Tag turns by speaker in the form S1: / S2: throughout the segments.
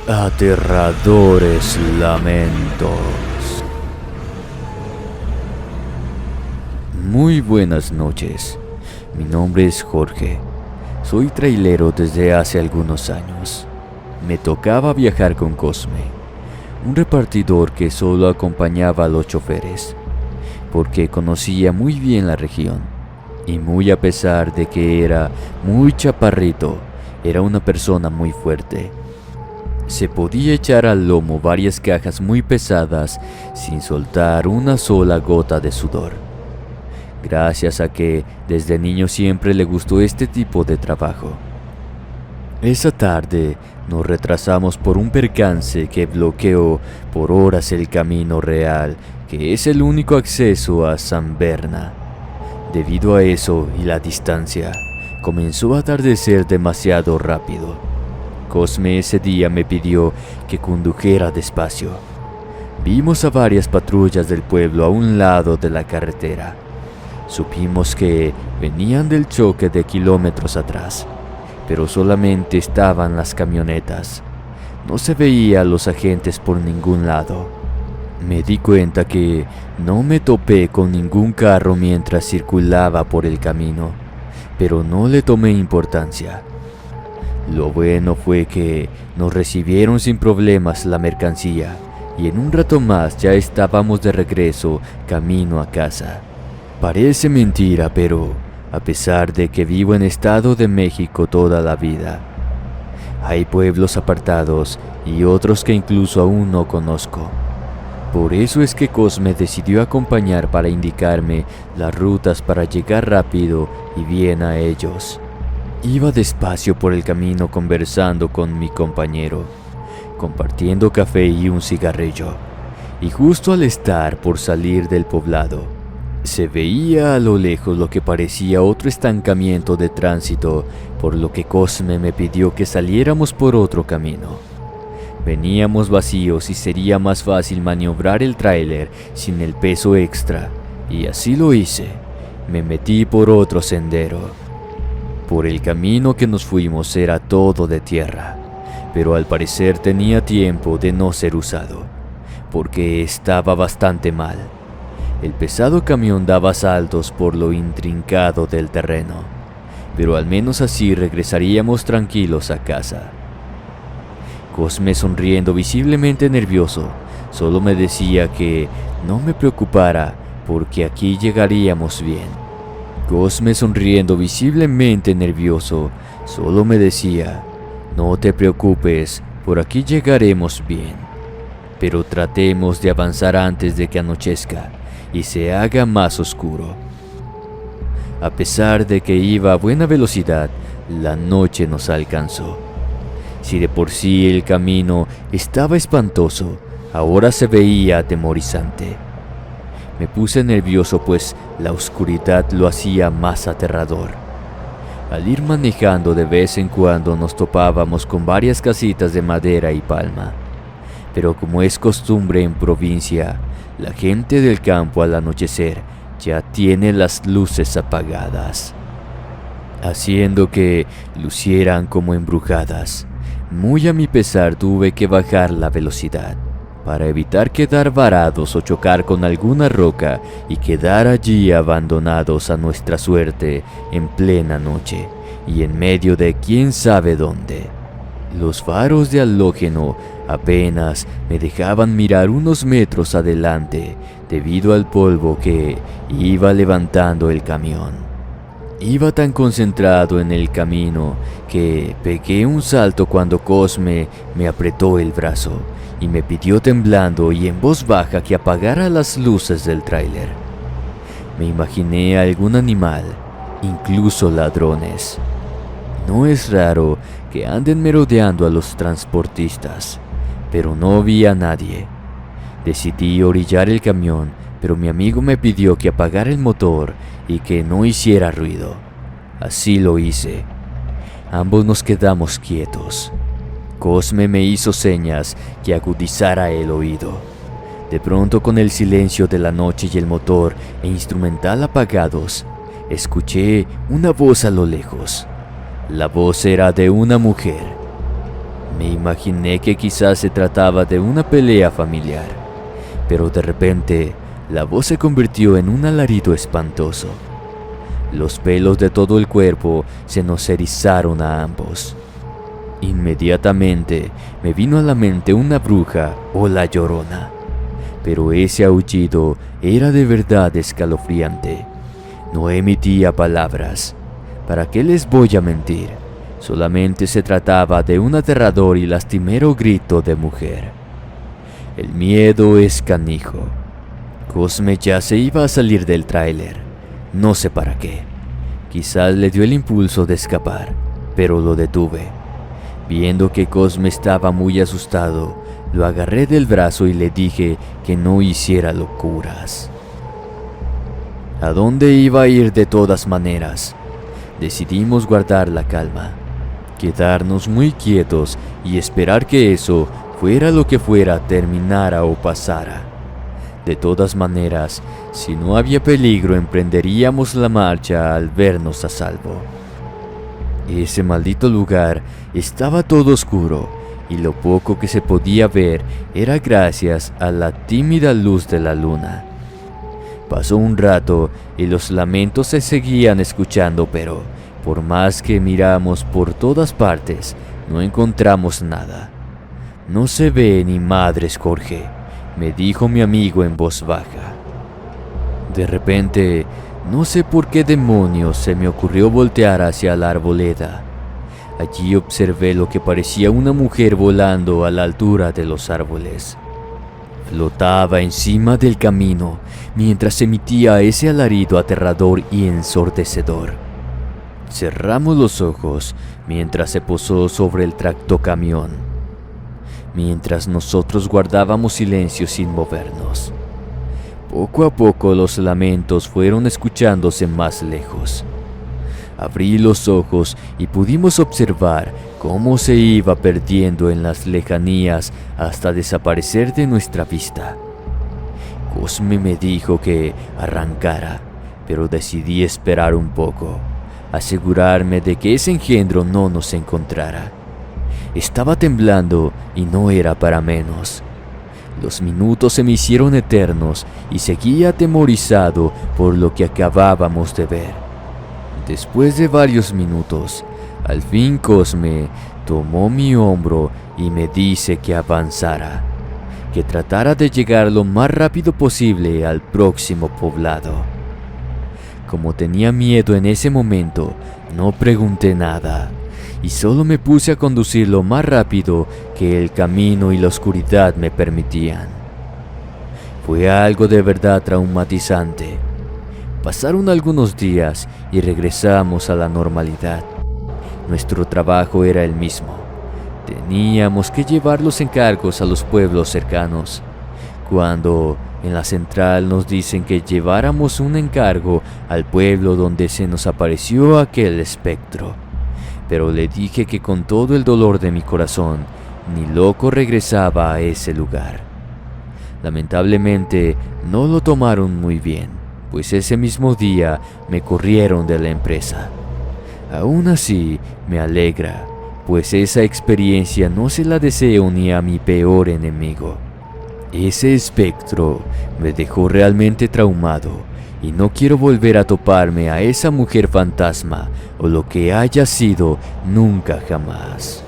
S1: Aterradores lamentos. Muy buenas noches. Mi nombre es Jorge. Soy trailero desde hace algunos años. Me tocaba viajar con Cosme, un repartidor que solo acompañaba a los choferes, porque conocía muy bien la región. Y muy a pesar de que era muy chaparrito, era una persona muy fuerte. Se podía echar al lomo varias cajas muy pesadas sin soltar una sola gota de sudor. Gracias a que desde niño siempre le gustó este tipo de trabajo. Esa tarde nos retrasamos por un percance que bloqueó por horas el camino real, que es el único acceso a San Berna. Debido a eso y la distancia, comenzó a atardecer demasiado rápido. Cosme ese día me pidió que condujera despacio. Vimos a varias patrullas del pueblo a un lado de la carretera. Supimos que venían del choque de kilómetros atrás, pero solamente estaban las camionetas. No se veía a los agentes por ningún lado. Me di cuenta que no me topé con ningún carro mientras circulaba por el camino, pero no le tomé importancia. Lo bueno fue que nos recibieron sin problemas la mercancía y en un rato más ya estábamos de regreso camino a casa. Parece mentira, pero a pesar de que vivo en Estado de México toda la vida, hay pueblos apartados y otros que incluso aún no conozco. Por eso es que Cosme decidió acompañar para indicarme las rutas para llegar rápido y bien a ellos. Iba despacio por el camino conversando con mi compañero, compartiendo café y un cigarrillo, y justo al estar por salir del poblado, se veía a lo lejos lo que parecía otro estancamiento de tránsito, por lo que Cosme me pidió que saliéramos por otro camino. Veníamos vacíos y sería más fácil maniobrar el tráiler sin el peso extra, y así lo hice. Me metí por otro sendero. Por el camino que nos fuimos era todo de tierra, pero al parecer tenía tiempo de no ser usado, porque estaba bastante mal. El pesado camión daba saltos por lo intrincado del terreno, pero al menos así regresaríamos tranquilos a casa. Cosme, sonriendo visiblemente nervioso, solo me decía que no me preocupara porque aquí llegaríamos bien. Cosme, sonriendo visiblemente nervioso, solo me decía: no te preocupes, por aquí llegaremos bien. Pero tratemos de avanzar antes de que anochezca y se haga más oscuro. A pesar de que iba a buena velocidad, la noche nos alcanzó. Si de por sí el camino estaba espantoso, ahora se veía atemorizante. Me puse nervioso pues la oscuridad lo hacía más aterrador. Al ir manejando de vez en cuando nos topábamos con varias casitas de madera y palma. Pero como es costumbre en provincia, la gente del campo al anochecer ya tiene las luces apagadas, haciendo que lucieran como embrujadas. Muy a mi pesar tuve que bajar la velocidad para evitar quedar varados o chocar con alguna roca y quedar allí abandonados a nuestra suerte en plena noche y en medio de quién sabe dónde. Los faros de halógeno apenas me dejaban mirar unos metros adelante debido al polvo que iba levantando el camión. Iba tan concentrado en el camino que pegué un salto cuando Cosme me apretó el brazo y me pidió temblando y en voz baja que apagara las luces del tráiler. Me imaginé a algún animal, incluso ladrones. No es raro que anden merodeando a los transportistas, pero no vi a nadie. Decidí orillar el camión, pero mi amigo me pidió que apagara el motor y que no hiciera ruido. Así lo hice. Ambos nos quedamos quietos. Cosme me hizo señas que agudizara el oído. De pronto, con el silencio de la noche y el motor e instrumental apagados, escuché una voz a lo lejos. La voz era de una mujer. Me imaginé que quizás se trataba de una pelea familiar, pero de repente la voz se convirtió en un alarido espantoso. Los pelos de todo el cuerpo se nos erizaron a ambos. Inmediatamente me vino a la mente una bruja o la Llorona, pero ese aullido era de verdad escalofriante. No emitía palabras. ¿Para qué les voy a mentir? Solamente se trataba de un aterrador y lastimero grito de mujer. El miedo es canijo. Cosme ya se iba a salir del tráiler. No sé para qué. Quizás le dio el impulso de escapar, pero lo detuve. Viendo que Cosme estaba muy asustado, lo agarré del brazo y le dije que no hiciera locuras. ¿A dónde iba a ir de todas maneras? Decidimos guardar la calma, quedarnos muy quietos y esperar que eso, fuera lo que fuera, terminara o pasara. De todas maneras, si no había peligro, emprenderíamos la marcha al vernos a salvo. Ese maldito lugar estaba todo oscuro y lo poco que se podía ver era gracias a la tímida luz de la luna. Pasó un rato y los lamentos se seguían escuchando, pero por más que miramos por todas partes, no encontramos nada. No se ve ni madres, Jorge, me dijo mi amigo en voz baja. De repente, no sé por qué demonios se me ocurrió voltear hacia la arboleda. Allí observé lo que parecía una mujer volando a la altura de los árboles. Flotaba encima del camino mientras emitía ese alarido aterrador y ensordecedor. Cerramos los ojos mientras se posó sobre el tractocamión, mientras nosotros guardábamos silencio sin movernos. Poco a poco los lamentos fueron escuchándose más lejos. Abrí los ojos y pudimos observar cómo se iba perdiendo en las lejanías hasta desaparecer de nuestra vista. Cosme me dijo que arrancara, pero decidí esperar un poco, asegurarme de que ese engendro no nos encontrara. Estaba temblando y no era para menos. Los minutos se me hicieron eternos y seguía atemorizado por lo que acabábamos de ver. Después de varios minutos, al fin Cosme tomó mi hombro y me dice que avanzara, que tratara de llegar lo más rápido posible al próximo poblado. Como tenía miedo en ese momento, no pregunté nada y solo me puse a conducir lo más rápido que el camino y la oscuridad me permitían. Fue algo de verdad traumatizante. Pasaron algunos días y regresamos a la normalidad. Nuestro trabajo era el mismo. Teníamos que llevar los encargos a los pueblos cercanos. Cuando en la central nos dicen que lleváramos un encargo al pueblo donde se nos apareció aquel espectro. Pero le dije que con todo el dolor de mi corazón, ni loco regresaba a ese lugar. Lamentablemente no lo tomaron muy bien, pues ese mismo día me corrieron de la empresa. Aún así, me alegra, pues esa experiencia no se la deseo ni a mi peor enemigo. Ese espectro me dejó realmente traumado y no quiero volver a toparme a esa mujer fantasma o lo que haya sido nunca jamás.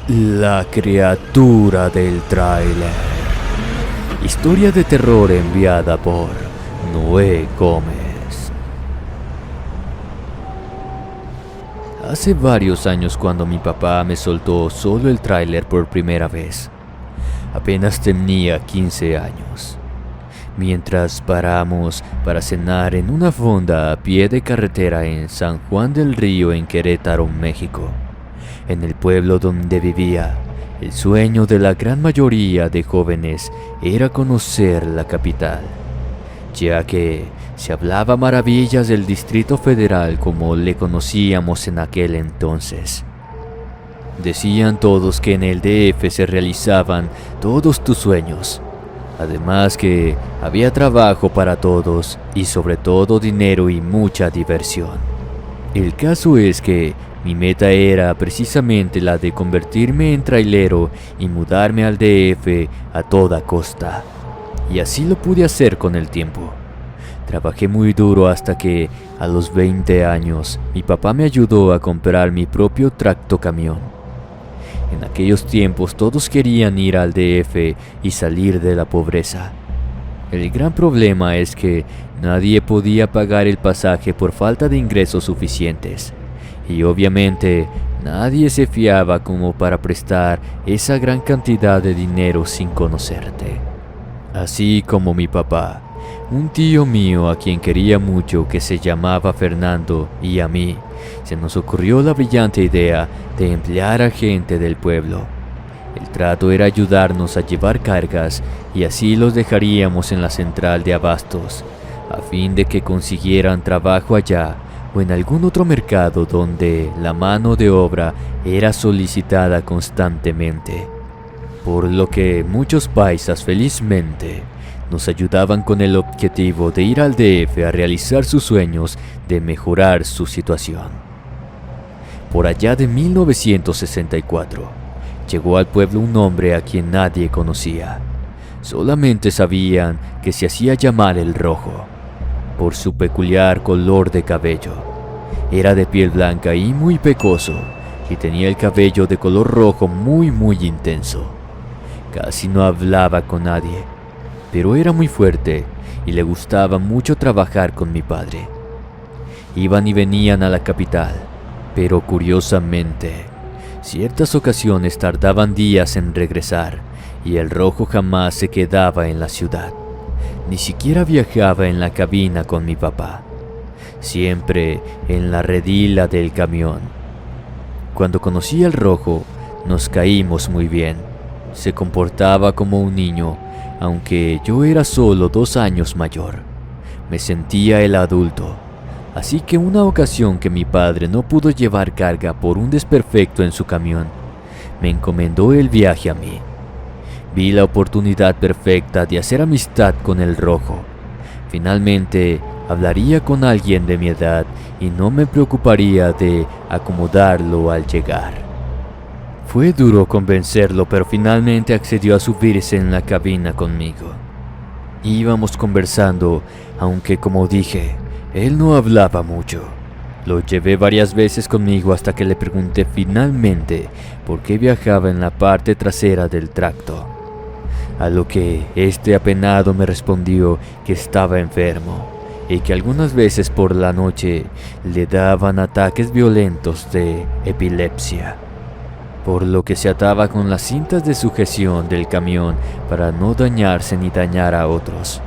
S1: La criatura del tráiler. Historia de terror enviada por Noé Gómez. Hace varios años, cuando mi papá me soltó solo el tráiler por primera vez, apenas tenía 15 años. Mientras paramos para cenar en una fonda a pie de carretera en San Juan del Río, en Querétaro, México, en el pueblo donde vivía, el sueño de la gran mayoría de jóvenes era conocer la capital, ya que se hablaba maravillas del Distrito Federal como le conocíamos en aquel entonces. Decían todos que en el DF se realizaban todos tus sueños, además que había trabajo para todos y sobre todo dinero y mucha diversión. El caso es que Mi meta era precisamente la de convertirme en trailero y mudarme al DF a toda costa. Y así lo pude hacer con el tiempo. Trabajé muy duro hasta que, a los 20 años, mi papá me ayudó a comprar mi propio tractocamión. En aquellos tiempos todos querían ir al DF y salir de la pobreza. El gran problema es que nadie podía pagar el pasaje por falta de ingresos suficientes. Y obviamente nadie se fiaba como para prestar esa gran cantidad de dinero sin conocerte. Así como mi papá, un tío mío a quien quería mucho que se llamaba Fernando, y a mí, se nos ocurrió la brillante idea de emplear a gente del pueblo. El trato era ayudarnos a llevar cargas y así los dejaríamos en la central de abastos, a fin de que consiguieran trabajo allá o en algún otro mercado donde la mano de obra era solicitada constantemente. Por lo que muchos paisas felizmente nos ayudaban con el objetivo de ir al DF a realizar sus sueños de mejorar su situación. Por allá de 1964, llegó al pueblo un hombre a quien nadie conocía. Solamente sabían que se hacía llamar el Rojo, por su peculiar color de cabello. Era de piel blanca y muy pecoso, y tenía el cabello de color rojo muy intenso. Casi no hablaba con nadie, pero era muy fuerte y le gustaba mucho trabajar con mi padre. Iban y venían a la capital, pero curiosamente, ciertas ocasiones tardaban días en regresar y el Rojo jamás se quedaba en la ciudad. Ni siquiera viajaba en la cabina con mi papá, siempre en la redila del camión. Cuando conocí al Rojo, nos caímos muy bien. Se comportaba como un niño, aunque yo era solo 2 años mayor. Me sentía el adulto, así que una ocasión que mi padre no pudo llevar carga por un desperfecto en su camión, me encomendó el viaje a mí. Vi la oportunidad perfecta de hacer amistad con el Rojo. Finalmente, hablaría con alguien de mi edad y no me preocuparía de acomodarlo al llegar. Fue duro convencerlo, pero finalmente accedió a subirse en la cabina conmigo. Íbamos conversando, aunque como dije, él no hablaba mucho. Lo llevé varias veces conmigo hasta que le pregunté finalmente por qué viajaba en la parte trasera del tracto. A lo que este apenado me respondió que estaba enfermo y que algunas veces por la noche le daban ataques violentos de epilepsia, por lo que se ataba con las cintas de sujeción del camión para no dañarse ni dañar a otros.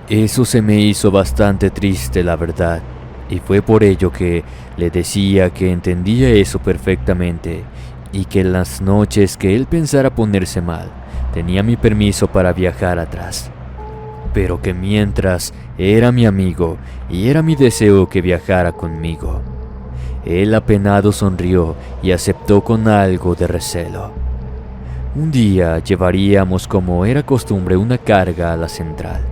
S1: Eso se me hizo bastante triste, la verdad, y fue por ello que le decía que entendía eso perfectamente y que en las noches que él pensara ponerse mal, tenía mi permiso para viajar atrás, pero que mientras era mi amigo y era mi deseo que viajara conmigo. Él apenado sonrió y aceptó con algo de recelo. Un día llevaríamos, como era costumbre, una carga a la central.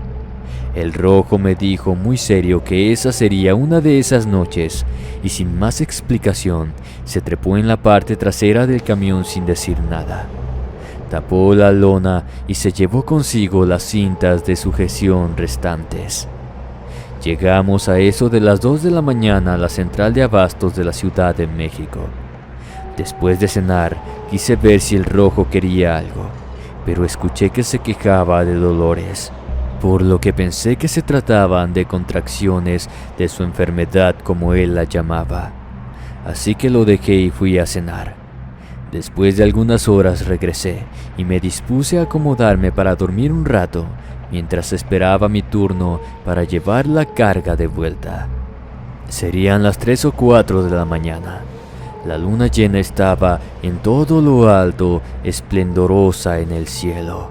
S1: El Rojo me dijo muy serio que esa sería una de esas noches y sin más explicación se trepó en la parte trasera del camión sin decir nada. Tapó la lona y se llevó consigo las cintas de sujeción restantes. Llegamos a eso de las 2 de la mañana a la central de abastos de la Ciudad de México. Después de cenar, quise ver si el Rojo quería algo, pero escuché que se quejaba de dolores, por lo que pensé que se trataban de contracciones de su enfermedad, como él la llamaba. Así que lo dejé y fui a cenar. Después de algunas horas regresé y me dispuse a acomodarme para dormir un rato mientras esperaba mi turno para llevar la carga de vuelta. Serían las 3 o 4 de la mañana. La luna llena estaba en todo lo alto, esplendorosa en el cielo,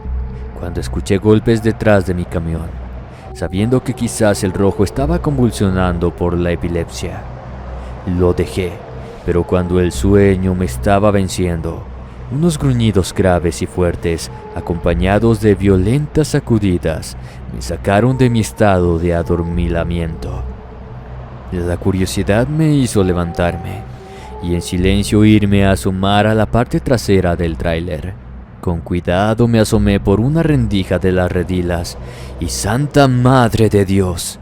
S1: cuando escuché golpes detrás de mi camión, sabiendo que quizás el Rojo estaba convulsionando por la epilepsia. Lo dejé, pero cuando el sueño me estaba venciendo, unos gruñidos graves y fuertes, acompañados de violentas sacudidas, me sacaron de mi estado de adormilamiento. La curiosidad me hizo levantarme, y en silencio irme a asomar a la parte trasera del tráiler. Con cuidado me asomé por una rendija de las redilas y ¡santa madre de Dios!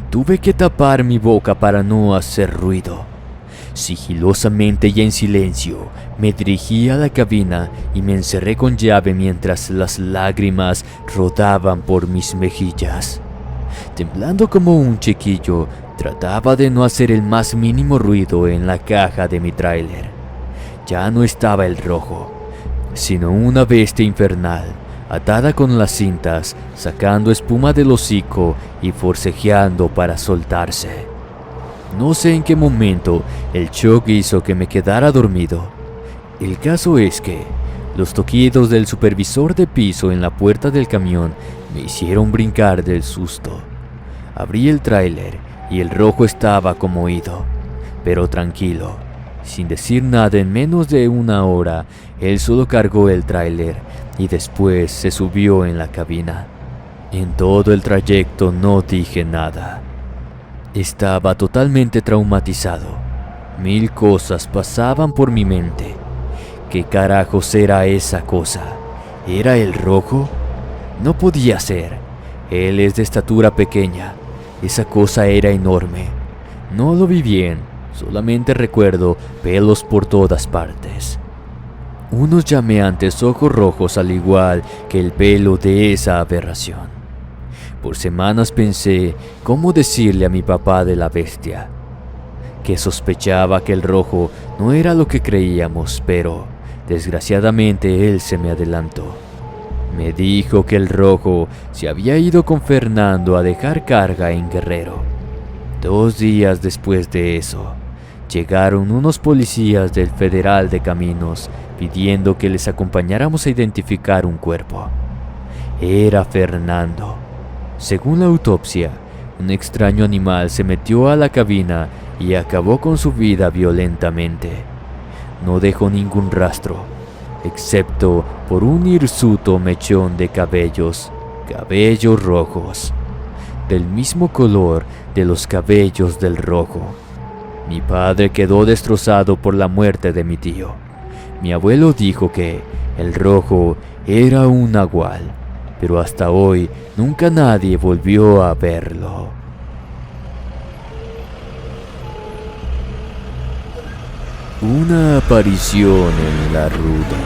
S1: Tuve que tapar mi boca para no hacer ruido. Sigilosamente y en silencio me dirigí a la cabina y me encerré con llave mientras las lágrimas rodaban por mis mejillas. Temblando como un chiquillo, trataba de no hacer el más mínimo ruido en la caja de mi tráiler. Ya no estaba el rojo, sino una bestia infernal, atada con las cintas, sacando espuma del hocico y forcejeando para soltarse. No sé en qué momento el shock hizo que me quedara dormido. El caso es que los toquidos del supervisor de piso en la puerta del camión me hicieron brincar del susto. Abrí el tráiler y el rojo estaba como ido, pero tranquilo. Sin decir nada, en menos de una hora, él solo cargó el tráiler y después se subió en la cabina. En todo el trayecto no dije nada. Estaba totalmente traumatizado. 1000 cosas pasaban por mi mente. ¿Qué carajos era esa cosa? ¿Era el rojo? No podía ser. Él es de estatura pequeña. Esa cosa era enorme. No lo vi bien, solamente recuerdo pelos por todas partes. Unos llameantes ojos rojos al igual que el pelo de esa aberración. Por semanas pensé cómo decirle a mi papá de la bestia, que sospechaba que el rojo no era lo que creíamos, pero desgraciadamente él se me adelantó. Me dijo que el rojo se había ido con Fernando a dejar carga en Guerrero. 2 días después de eso, llegaron unos policías del Federal de Caminos pidiendo que les acompañáramos a identificar un cuerpo. Era Fernando. Según la autopsia, un extraño animal se metió a la cabina y acabó con su vida violentamente. No dejó ningún rastro, excepto por un hirsuto mechón de cabellos rojos, del mismo color de los cabellos del rojo. Mi padre quedó destrozado por la muerte de mi tío. Mi abuelo dijo que el rojo era un nahual, pero hasta hoy nunca nadie volvió a verlo. Una aparición en la ruta.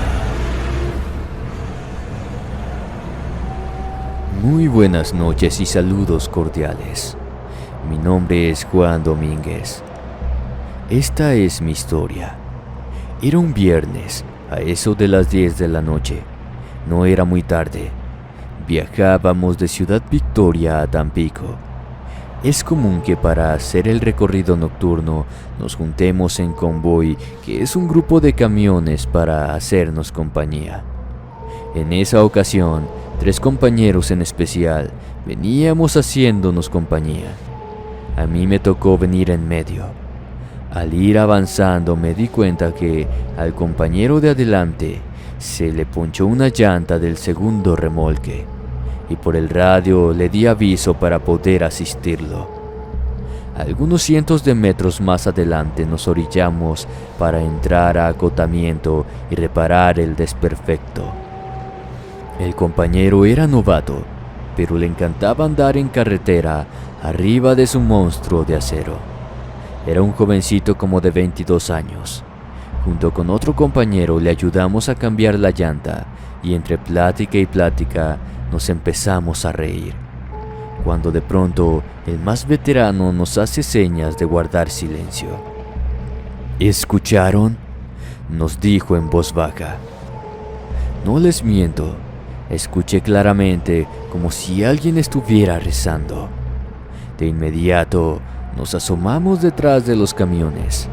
S1: Muy buenas noches y saludos cordiales. Mi nombre es Juan Domínguez. Esta es mi historia. Era un viernes, a eso de las 10 de la noche. No era muy tarde. Viajábamos de Ciudad Victoria a Tampico. Es común que para hacer el recorrido nocturno nos juntemos en convoy, que es un grupo de camiones para hacernos compañía. En esa ocasión, 3 compañeros en especial veníamos haciéndonos compañía. A mí me tocó venir en medio. Al ir avanzando me di cuenta que al compañero de adelante se le ponchó una llanta del segundo remolque y por el radio le di aviso para poder asistirlo. Algunos cientos de metros más adelante nos orillamos para entrar a acotamiento y reparar el desperfecto. El compañero era novato, pero le encantaba andar en carretera arriba de su monstruo de acero. Era un jovencito como de 22 años. Junto con otro compañero le ayudamos a cambiar la llanta y entre plática y plática nos empezamos a reír. Cuando de pronto el más veterano nos hace señas de guardar silencio. ¿Escucharon?, nos dijo en voz baja. No les miento, escuché claramente como si alguien estuviera rezando. De inmediato nos asomamos detrás de los camiones.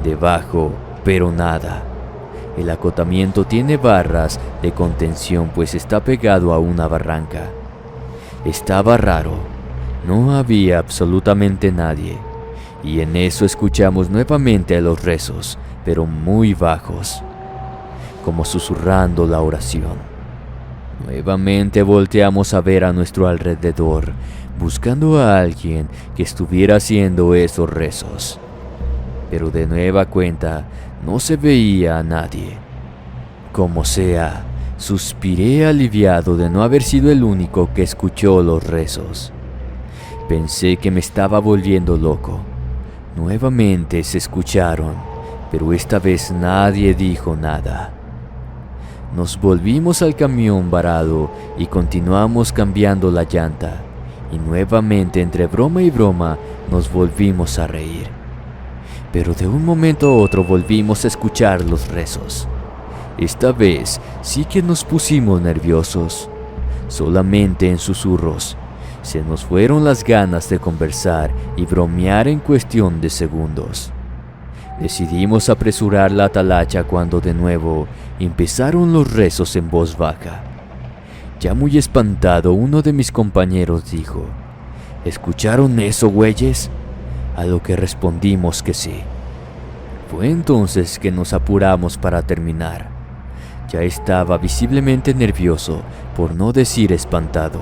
S1: Debajo, pero nada. El acotamiento tiene barras de contención pues está pegado a una barranca. Estaba raro. No había absolutamente nadie. Y en eso escuchamos nuevamente los rezos, pero muy bajos, como susurrando la oración. Nuevamente volteamos a ver a nuestro alrededor, buscando a alguien que estuviera haciendo esos rezos. pero de nueva cuenta no se veía a nadie. Como sea, suspiré aliviado de no haber sido el único que escuchó los rezos. Pensé que me estaba volviendo loco. Nuevamente se escucharon, pero esta vez nadie dijo nada. Nos volvimos al camión varado y continuamos cambiando la llanta, y nuevamente entre broma y broma nos volvimos a reír. Pero de un momento a otro volvimos a escuchar los rezos. Esta vez sí que nos pusimos nerviosos, solamente en susurros. Se nos fueron las ganas de conversar y bromear en cuestión de segundos. Decidimos apresurar la atalacha cuando de nuevo empezaron los rezos en voz baja. Ya muy espantado, uno de mis compañeros dijo: ¿escucharon eso, güeyes? A lo que respondimos que sí. Fue entonces que nos apuramos para terminar. Ya estaba visiblemente nervioso, por no decir espantado,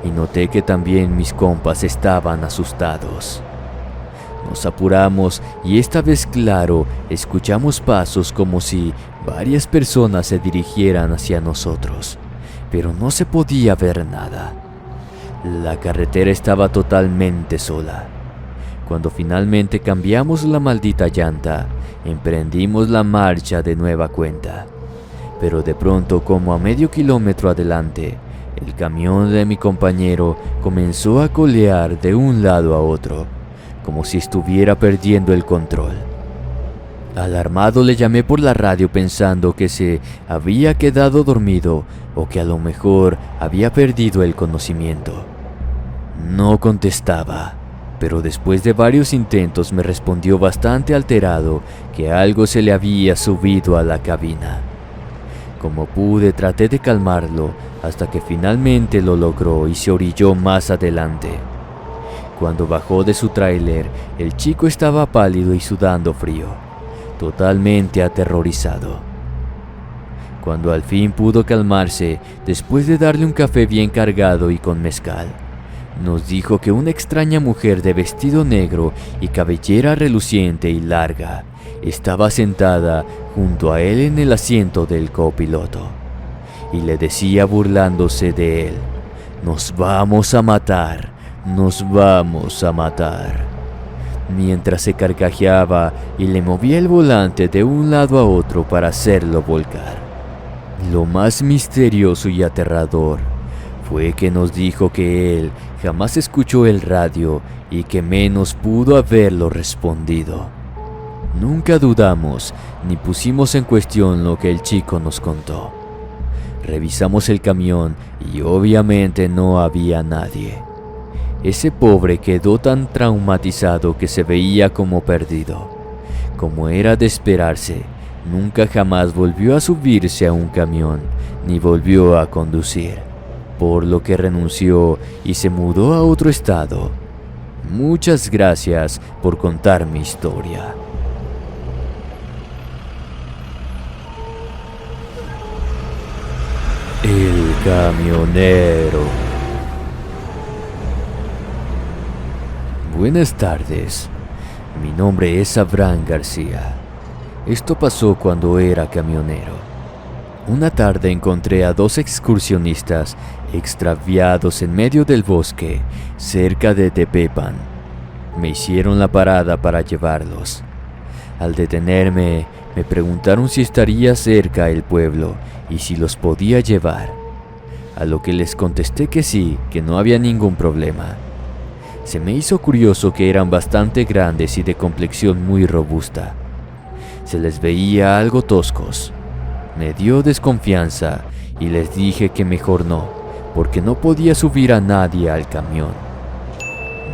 S1: y noté que también mis compas estaban asustados. Nos apuramos y esta vez, claro, escuchamos pasos como si varias personas se dirigieran hacia nosotros, pero no se podía ver nada. La carretera estaba totalmente sola. Cuando finalmente cambiamos la maldita llanta, emprendimos la marcha de nueva cuenta. Pero de pronto, como a medio kilómetro adelante, el camión de mi compañero comenzó a colear de un lado a otro, como si estuviera perdiendo el control. Alarmado le llamé por la radio pensando que se había quedado dormido o que a lo mejor había perdido el conocimiento. No contestaba, pero después de varios intentos me respondió bastante alterado que algo se le había subido a la cabina. Como pude, traté de calmarlo hasta que finalmente lo logró y se orilló más adelante. Cuando bajó de su tráiler, el chico estaba pálido y sudando frío, totalmente aterrorizado. Cuando al fin pudo calmarse, después de darle un café bien cargado y con mezcal, nos dijo que una extraña mujer de vestido negro y cabellera reluciente y larga estaba sentada junto a él en el asiento del copiloto, y le decía burlándose de él: «Nos vamos a matar, nos vamos a matar», mientras se carcajeaba y le movía el volante de un lado a otro para hacerlo volcar. Lo más misterioso y aterrador fue que nos dijo que él jamás escuchó el radio y que menos pudo haberlo respondido. Nunca dudamos ni pusimos en cuestión lo que el chico nos contó. Revisamos el camión y obviamente no había nadie. Ese pobre quedó tan traumatizado que se veía como perdido. Como era de esperarse, nunca jamás volvió a subirse a un camión ni volvió a conducir, por lo que renunció y se mudó a otro estado. Muchas gracias por contar mi historia. El camionero. Buenas tardes, mi nombre es Abraham García. Esto pasó cuando era camionero. Una tarde encontré a dos excursionistas extraviados en medio del bosque, cerca de Tepepan. Me hicieron la parada para llevarlos. Al detenerme, me preguntaron si estaría cerca el pueblo y si los podía llevar, a lo que les contesté que sí, que no había ningún problema. Se me hizo curioso que eran bastante grandes y de complexión muy robusta. Se les veía algo toscos. Me dio desconfianza y les dije que mejor no, porque no podía subir a nadie al camión.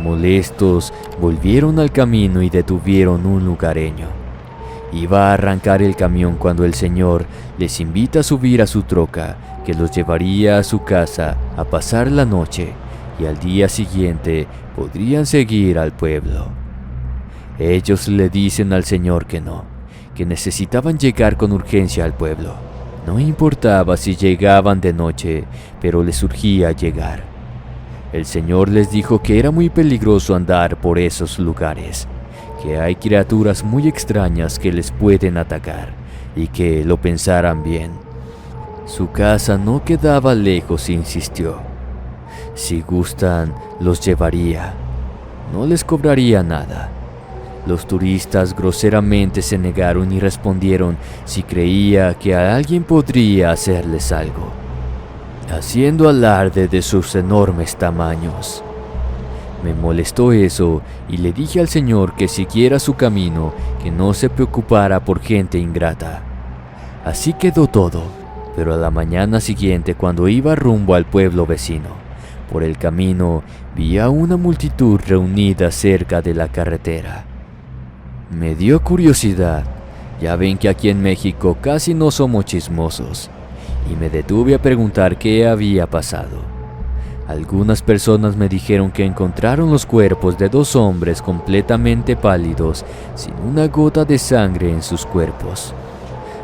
S1: Molestos, volvieron al camino y detuvieron un lugareño. Iba a arrancar el camión cuando el señor les invita a subir a su troca, que los llevaría a su casa a pasar la noche, y al día siguiente podrían seguir al pueblo. Ellos le dicen al señor que no, que necesitaban llegar con urgencia al pueblo. No importaba si llegaban de noche, pero les urgía llegar. El señor les dijo que era muy peligroso andar por esos lugares, que hay criaturas muy extrañas que les pueden atacar y que lo pensaran bien. Su casa no quedaba lejos, insistió. Si gustan, los llevaría. No les cobraría nada. Los turistas groseramente se negaron y respondieron si creía que a alguien podría hacerles algo, haciendo alarde de sus enormes tamaños. Me molestó eso y le dije al señor que siguiera su camino, que no se preocupara por gente ingrata. Así quedó todo, pero a la mañana siguiente, cuando iba rumbo al pueblo vecino, por el camino vi a una multitud reunida cerca de la carretera. Me dio curiosidad, ya ven que aquí en México casi no somos chismosos, y me detuve a preguntar qué había pasado. Algunas personas me dijeron que encontraron los cuerpos de dos hombres completamente pálidos, sin una gota de sangre en sus cuerpos.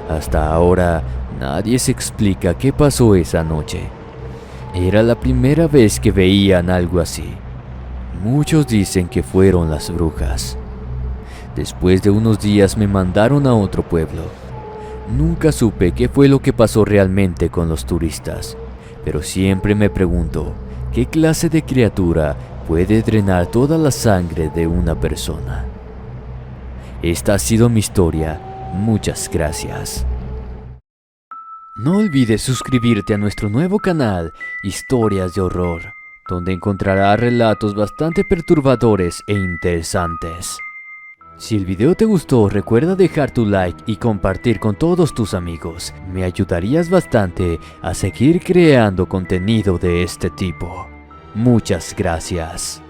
S1: Hasta ahora, nadie se explica qué pasó esa noche. Era la primera vez que veían algo así. Muchos dicen que fueron las brujas. Después de unos días me mandaron a otro pueblo. Nunca supe qué fue lo que pasó realmente con los turistas, pero siempre me pregunto, ¿qué clase de criatura puede drenar toda la sangre de una persona? Esta ha sido mi historia. Muchas gracias. No olvides suscribirte a nuestro nuevo canal, Historias de Horror, donde encontrarás relatos bastante perturbadores e interesantes. Si el video te gustó, recuerda dejar tu like y compartir con todos tus amigos. Me ayudarías bastante a seguir creando contenido de este tipo. Muchas gracias.